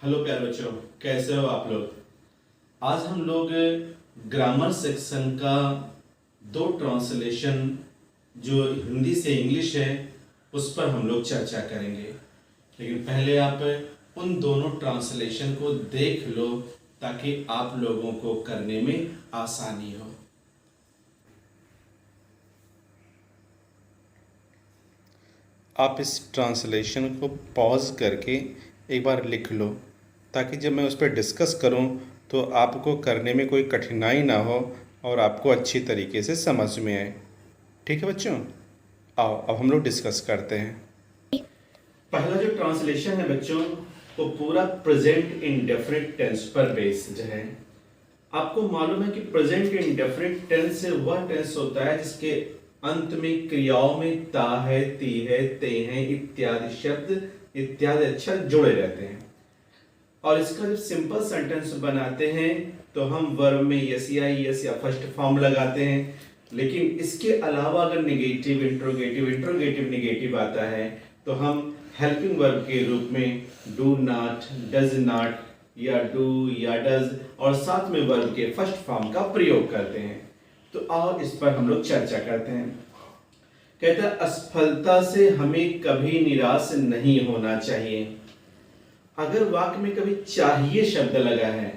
Hello प्यारे बच्चों, कैसे हो आप लोग। आज हम लोग ग्रामर सेक्शन का दो ट्रांसलेशन जो हिंदी से इंग्लिश है उस पर हम लोग चर्चा करेंगे। लेकिन पहले आप उन दोनों ट्रांसलेशन को देख लो ताकि आप लोगों को करने में आसानी हो। आप इस ट्रांसलेशन को पॉज करके एक बार लिख लो ताकि जब मैं उस पर डिस्कस करूं तो आपको करने में कोई कठिनाई ना हो और आपको अच्छी तरीके से समझ में आए। ठीक है बच्चों, आओ अब हम लोग डिस्कस करते हैं। पहला जो ट्रांसलेशन है बच्चों वो पूरा प्रेजेंट इंडेफिनिट टेंस पर बेस्ड है। आपको मालूम है कि प्रेजेंट इंडेफिनिट टेंस वह टेंस होता है जिसके अंत में क्रियाओं में ता है, ती है, ते हैं इत्यादि शब्द इत्यादि अक्षर जुड़े रहते हैं। और इसका जब सिंपल सेंटेंस बनाते हैं तो हम वर्ब में यस या यस या फर्स्ट फॉर्म लगाते हैं। लेकिन इसके अलावा अगर नेगेटिव, इंट्रोगेटिव नेगेटिव आता है तो हम हेल्पिंग वर्ब के रूप में डू नॉट, डज नॉट या डू या डज और साथ में वर्ब के फर्स्ट फॉर्म का प्रयोग करते हैं। तो आओ इस पर हम लोग चर्चा करते हैं। कहता है असफलता से हमें कभी निराश नहीं होना चाहिए। अगर वाक्य में कभी चाहिए शब्द लगा है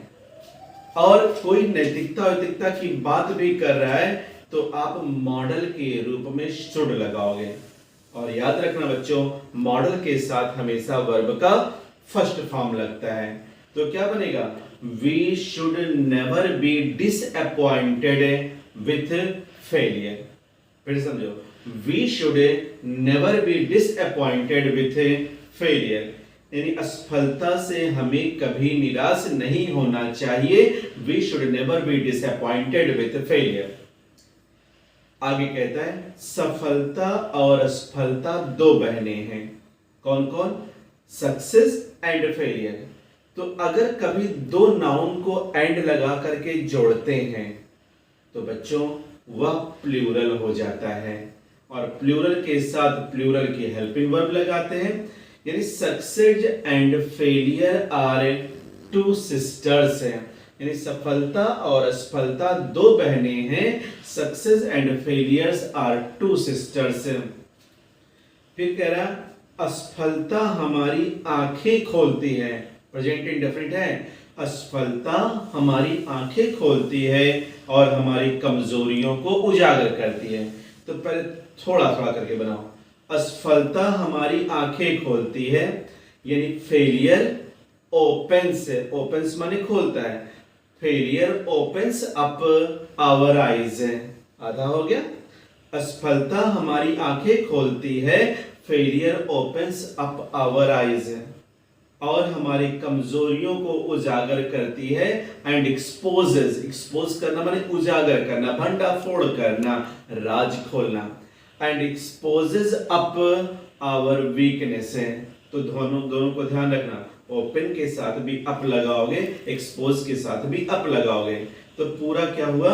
और कोई नैतिकता वैतिकता की बात भी कर रहा है तो आप मॉडल के रूप में शुड लगाओगे। और याद रखना बच्चों, मॉडल के साथ हमेशा वर्ब का फर्स्ट फॉर्म लगता है। तो क्या बनेगा? We should never be disappointed with failure. फिर समझो, we should never be disappointed with failure, यानी असफलता से हमें कभी निराश नहीं होना चाहिए। We should never be disappointed with failure. आगे कहता है सफलता और असफलता दो बहनें हैं। कौन कौन? Success and failure. तो अगर कभी दो नाउन को एंड लगा करके जोड़ते हैं तो बच्चों वह प्लूरल हो जाता है। और प्लूरल के साथ प्लूरल की हेल्पिंग वर्ब लगाते हैं, यानी success and failure are two sisters हैं। यानी सफलता और असफलता दो बहनें हैं। Success and failures are two sisters. फिर कह रहा असफलता हमारी आंखें खोलती है। प्रेजेंट इंडेफिनिट है। असफलता हमारी आंखें खोलती है और हमारी कमजोरियों को उजागर करती है। तो पहले थोड़ा थोड़ा करके बनाओ। असफलता हमारी आंखें खोलती है, यानी फेलियर ओपन्स, ओपन्स माने खोलता है। Failure opens up our eyes है। आधा हो गया। असफलता हमारी आंखें खोलती है, failure opens up our eyes है और हमारी कमजोरियों को उजागर करती है। एंड एक्सपोजेस, एक्सपोज करना माने उजागर करना, भंडाफोड़ करना, राज खोलना। And exposes up our weakness है। तो दोनों को ध्यान रखना, ओपन के साथ भी अप लगाओगे, एक्सपोज के साथ भी अप लगाओगे। तो पूरा क्या हुआ?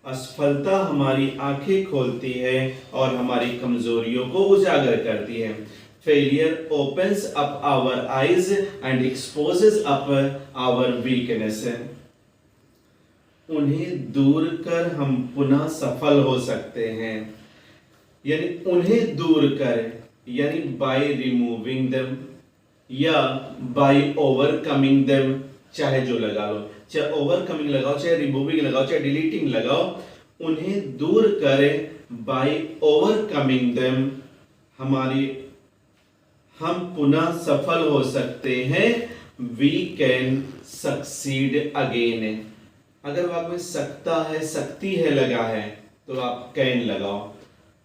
असफलता हमारी आंखें खोलती है और हमारी कमजोरियों को उजागर करती है। Failure opens up our eyes and exposes up our weakness. उन्हें दूर कर हम पुनः सफल हो सकते हैं। यानी उन्हें दूर कर, यानी by removing them या by overcoming them, चाहे जो लगा लो, चाहे overcoming लगाओ, चाहे removing लगाओ, चाहे deleting लगाओ। उन्हें दूर करे by overcoming them, हम पुनः सफल हो सकते हैं। We can succeed again। अगर वाक्य में सकता है, सकती है लगा है तो आप कैन लगाओ।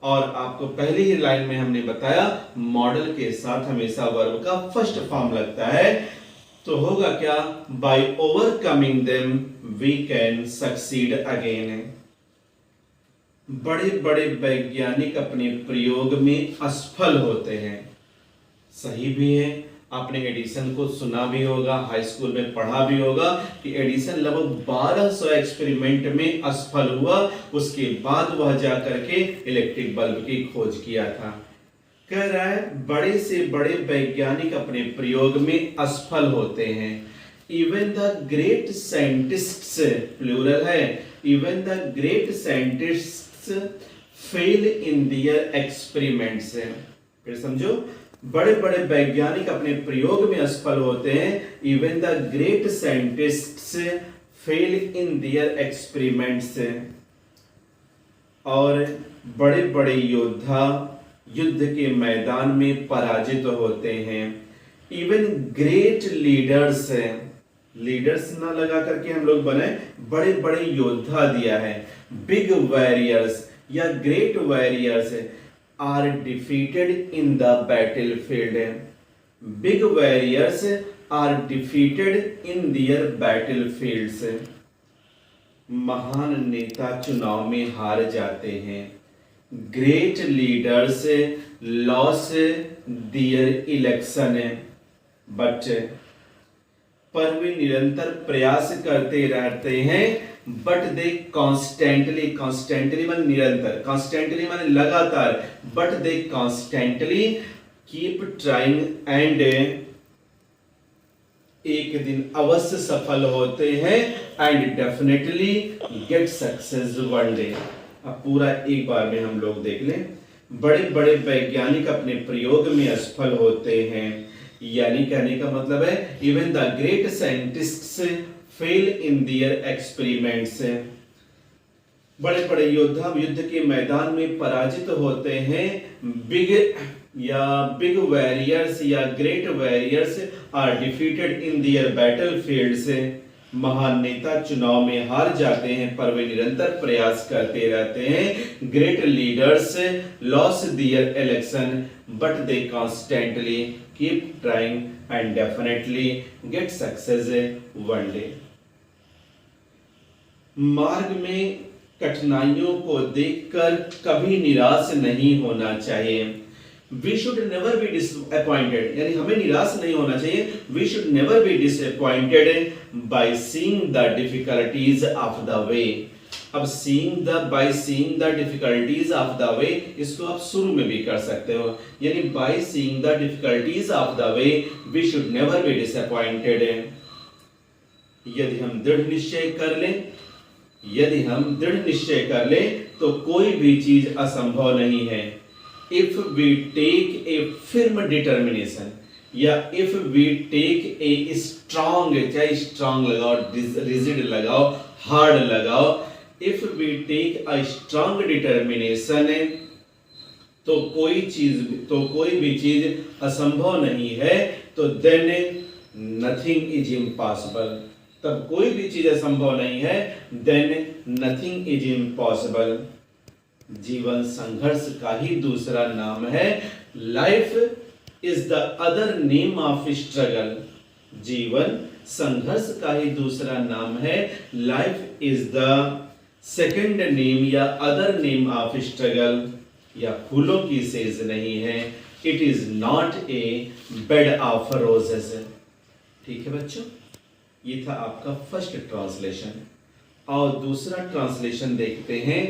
और आपको पहली ही लाइन में हमने बताया मॉडल के साथ हमेशा वर्ब का फर्स्ट फॉर्म लगता है। तो होगा क्या? By overcoming them we can succeed again। बड़े बड़े वैज्ञानिक अपने प्रयोग में असफल होते हैं। सही भी है। आपने एडिसन को सुना भी होगा, हाई स्कूल में पढ़ा भी होगा कि एडिसन लगभग 1200 एक्सपेरिमेंट में असफल हुआ। उसके बाद वह जाकर के इलेक्ट्रिक बल्ब की खोज किया था। कह रहा है बड़े से बड़े वैज्ञानिक अपने प्रयोग में असफल होते हैं। Even the great scientists, plural है, even the great scientists fail in their experiments. फिर समझो, बड़े बड़े वैज्ञानिक अपने प्रयोग में असफल होते हैं। Even the great scientists fail in their experiments. और बड़े बड़े योद्धा युद्ध के मैदान में पराजित होते हैं। इवन ग्रेट लीडर्स, लीडर्स ना लगा करके हम लोग बने, बड़े बड़े योद्धा दिया है। बिग वॉरियर्स या great warriors are defeated in the battlefield. Big warriors are defeated in their battlefields. महान नेता चुनाव में हार जाते हैं। Great leaders lose their election, but पर वे निरंतर प्रयास करते रहते हैं। बट दे कॉन्स्टेंटली, कॉन्स्टेंटली मान निरंतर, कॉन्स्टेंटली मान लगातार, but they constantly keep trying and एक दिन अवश्य सफल होते हैं। And definitely get success one day. अब पूरा एक बार में हम लोग देख लें। बड़े बड़े वैज्ञानिक अपने प्रयोग में असफल होते हैं, यानी कहने का मतलब है even the great scientists fail in their experiments. बड़े बड़े योद्धा युद्ध के मैदान में पराजित होते हैं। बिग वॉरियर्स या great warriors are defeated in their battlefields. महान नेता चुनाव में हार जाते हैं पर वे निरंतर प्रयास करते रहते हैं। Great leaders lose their election but they constantly keep trying and definitely get success one day. मार्ग में कठिनाइयों को देखकर कभी निराश नहीं होना चाहिए। We should never be disappointed, यानी हमें निराश नहीं होना चाहिए। We should never be disappointed by seeing the difficulties of the way। अब by seeing the difficulties of the way, इसको आप शुरू में भी कर सकते हो, यानी by seeing the difficulties of the way we should never be disappointed। यदि हम दृढ़ निश्चय कर लें, यदि हम दृढ़ निश्चय कर लें तो कोई भी चीज असंभव नहीं है। If we take a firm determination या if we take a strong, चाहे strong लगाओ, rigid लगाओ, hard लगाओ, if we take a strong determination तो कोई भी चीज असंभव नहीं है। तो then nothing is impossible, तब कोई भी चीज असंभव नहीं है। then nothing is impossible। जीवन संघर्ष का ही दूसरा नाम है। Life is the other name of struggle. जीवन संघर्ष का ही दूसरा नाम है। Life is the second name या अदर नेम ऑफ स्ट्रगल। या फूलों की सेज नहीं है। It is not a bed of roses. ठीक है बच्चों, ये था आपका फर्स्ट ट्रांसलेशन। और दूसरा ट्रांसलेशन देखते हैं,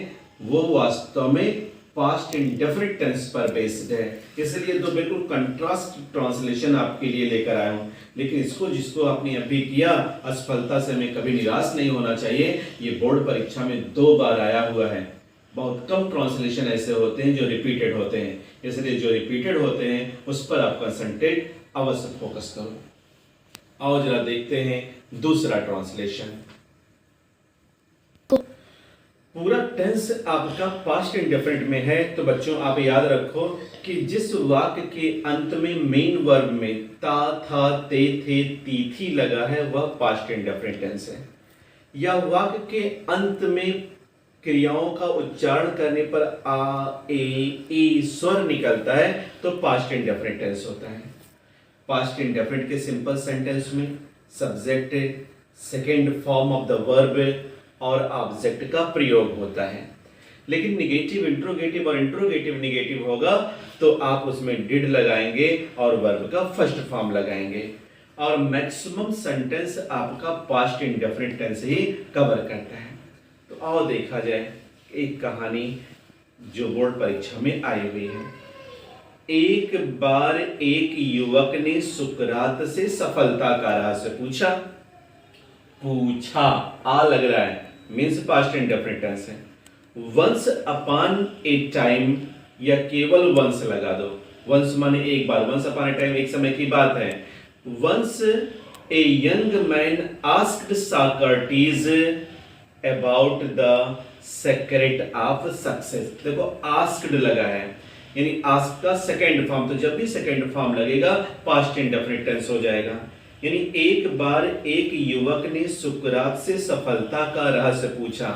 वो वास्तव में पास्ट इंडेफिनिट टेंस पर बेस्ड है। इसलिए दो बिल्कुल कंट्रास्ट ट्रांसलेशन आपके लिए लेकर आया हूं। लेकिन इसको जिसको आपने अभी किया, असफलता से हमें कभी निराश नहीं होना चाहिए। ये बोर्ड परीक्षा में 2 बार आया हुआ है। बहुत कम ट्रांसलेशन ऐसे होते हैं जो रिपीटेड होते हैं, इसलिए जो रिपीटेड होते हैं उस पर आप कंसंट्रेट अवश्य फोकस करो। आओ जरा देखते हैं दूसरा ट्रांसलेशन। पूरा टेंस आपका पास्ट इंडेफिनिट में है। तो बच्चों आप याद रखो कि जिस वाक्य के अंत में मेन वर्ब में ता, था, ते, थे, ती, थी लगा है वह पास्ट इंडेफिनिट टेंस है। या वाक्य के अंत में क्रियाओं का उच्चारण करने पर आ, ए स्वर निकलता है तो पास्ट इंडेफिनिट टेंस होता है। पास्ट इंडेफिनिट के सिंपल सेंटेंस में subject, second form of the verb और ऑब्जेक्ट का प्रयोग होता है। लेकिन निगेटिव इंट्रोगेटिव और इंट्रोगेटिव निगेटिव होगा तो आप उसमें डिड लगाएंगे और वर्ब का फर्स्ट फॉर्म लगाएंगे। और मैक्सिमम सेंटेंस आपका पास्ट इंडेफिनिट टेंस ही कवर करता है। तो आओ देखा जाए एक कहानी जो बोर्ड परीक्षा में आई हुई है। एक बार एक युवक ने सुकरात से सफलता का रहस्य पूछा। पूछा आ लग रहा है, मीन्स पास्ट इंडेफिनिट टेंस है। वंस अपॉन ए टाइम या केवल वंस लगा दो। वंस माने एक बार, वंस अपॉन ए टाइम एक समय की बात है। Once a young man asked Socrates about the secret of success. देखो आस्क्ड लगा है, यानी आस्क का सेकेंड फॉर्म, तो जब भी सेकेंड फॉर्म लगेगा पास्ट इंडेफिनिट टेंस हो जाएगा। यानी एक बार एक युवक ने सुकरात से सफलता का रहस्य पूछा।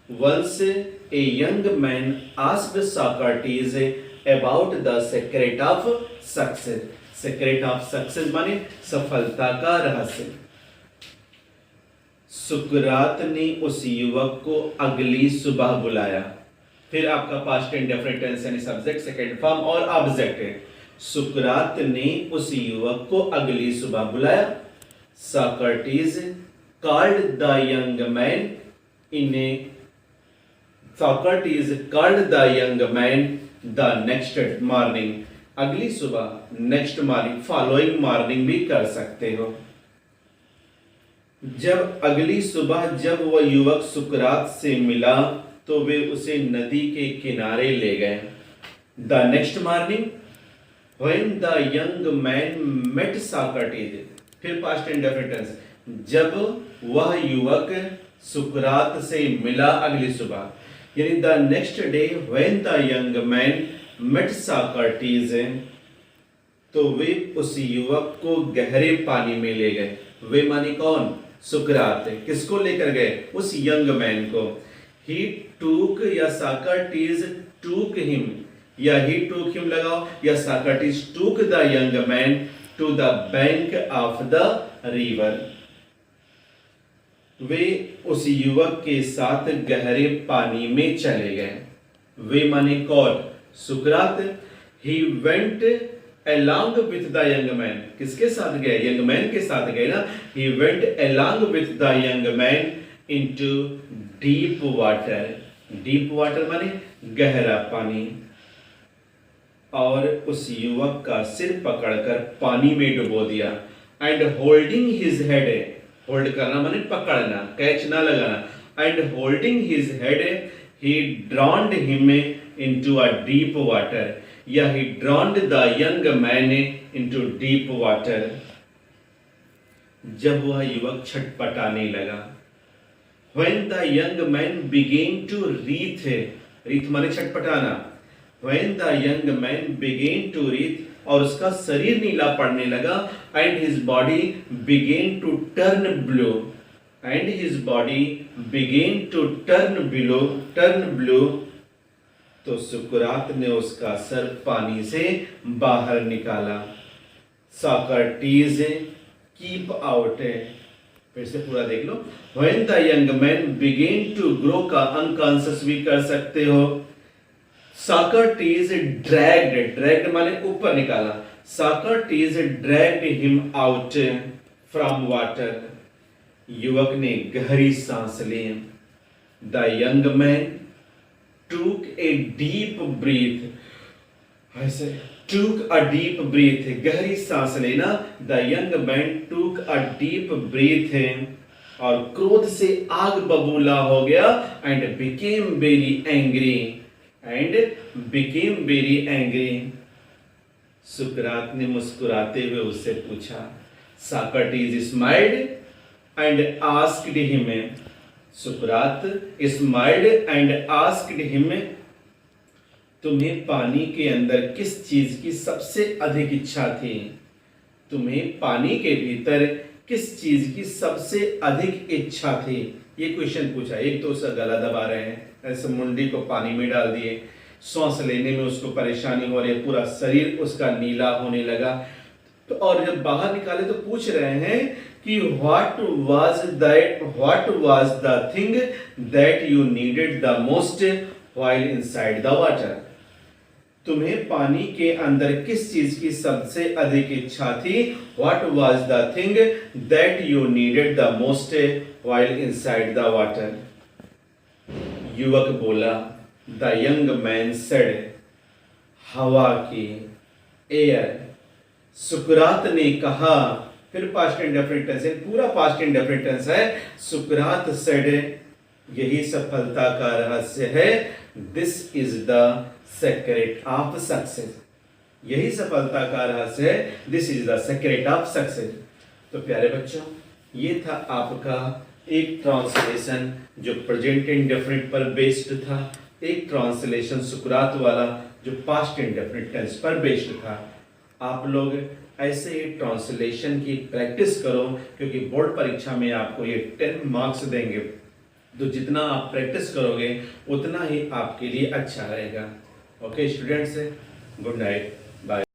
Once a young man asked Socrates about the secret of success. Secret of success माने सफलता का रहस्य। सुकरात ने उस युवक को अगली सुबह बुलाया। फिर आपका पास्ट इंडेफिनिट टेंस यानी सब्जेक्ट, सेकंड फॉर्म और ऑब्जेक्ट है। सुकरात ने उस युवक को अगली सुबह बुलाया। Socrates called the young man in A Socrates called the young man the next morning. अगली सुबह, नेक्स्ट मॉर्निंग, फॉलोइंग मॉर्निंग भी कर सकते हो। जब अगली सुबह जब वह युवक सुकरात से मिला तो वे उसे नदी के किनारे ले गए। The next morning when the young man met Socrates. फिर पास्ट इंडेफिनिट टेंस, जब वह युवक सुकरात से मिला अगली सुबह, यानी the next day when the young man met Socrates, तो वे उस युवक को गहरे पानी में ले गए। वे माने कौन? सुकरात। किसको लेकर गए? उस यंग मैन को। ही टूक या सॉक्रेटिस टूक हिम, या ही टूक हिम लगाओ, या Socrates took the young man to the bank of the river. वे उस युवक के साथ गहरे पानी में चले गए। वे माने कौन? सुकरात। He went along with the young man। किसके साथ गए? यंग मैन के साथ गए ना। he went along with the young man into deep water। deep water माने गहरा पानी। और उस युवक का सिर पकड़कर पानी में डुबो दिया। and holding his head, hold करना माने पकड़ना, कैच ना लगाना। and holding his head he drowned him into a deep water, या he drowned the young man into deep water। जब वह युवक छटपटाने लगा। when the young man began to writhe, writhe माने छटपटाना। when the young man began to writhe, और उसका शरीर नीला पड़ने लगा। and his body began to turn blue, and his body began to turn blue, तो सुकरात ने उसका सर पानी से बाहर निकाला। सॉक्रेटिस कीप आउट है। फिर से पूरा देख लो। When the young man began to grow का अनकॉन्शियस भी कर सकते हो। सॉक्रेटिस ड्रैग्ड माने ऊपर निकाला। Socrates dragged him out from water. युवक ने गहरी सांस ली। The young man took a deep breath, ऐसे took a deep breath, गहरी सांस लेना। the young man took a deep breath, और क्रोध से आग बबूला हो गया। and became very angry। सुकरात ने मुस्कुराते हुए उससे पूछा। Socrates smiled and asked him, Sukrat smiled and asked him, तुम्हें पानी के अंदर किस चीज की सबसे अधिक इच्छा थी? तुम्हें पानी के भीतर किस चीज की सबसे अधिक इच्छा थी? ये क्वेश्चन पूछा। एक तो उसका गला दबा रहे हैं, ऐसे मुंडी को पानी में डाल दिए, सांस लेने में उसको परेशानी हो रही है, पूरा शरीर उसका नीला होने लगा। तो और जब बाहर निकाले तो पूछ रहे हैं कि what was the thing that you needed the most while inside the water। तुम्हें पानी के अंदर किस चीज की सबसे अधिक इच्छा थी? What was the thing that you needed the most while inside the water। युवक बोला। The young man said, हवा की। एयर। सुकरात ने कहा, फिर पास्ट इंडेफिनिट टेंस है, पूरा पास्ट इंडेफिनिट टेंस है। सुकरात सेड, यही सफलता का रहस्य है। This is the secret of success, यही सफलता का रहस्य है। This is the secret of success. तो प्यारे बच्चों, ये था आपका एक ट्रांसलेशन जो प्रेजेंट इंडेफिनिट पर बेस्ड था, एक ट्रांसलेशन सुकरात वाला जो पास्ट इंडेफिनिट टेंस पर बेस्ड था। आप लोग ऐसे ही ट्रांसलेशन की प्रैक्टिस करो, क्योंकि बोर्ड परीक्षा में आपको ये 10 मार्क्स देंगे। तो जितना आप प्रैक्टिस करोगे उतना ही आपके लिए अच्छा रहेगा। Okay students, good night, bye.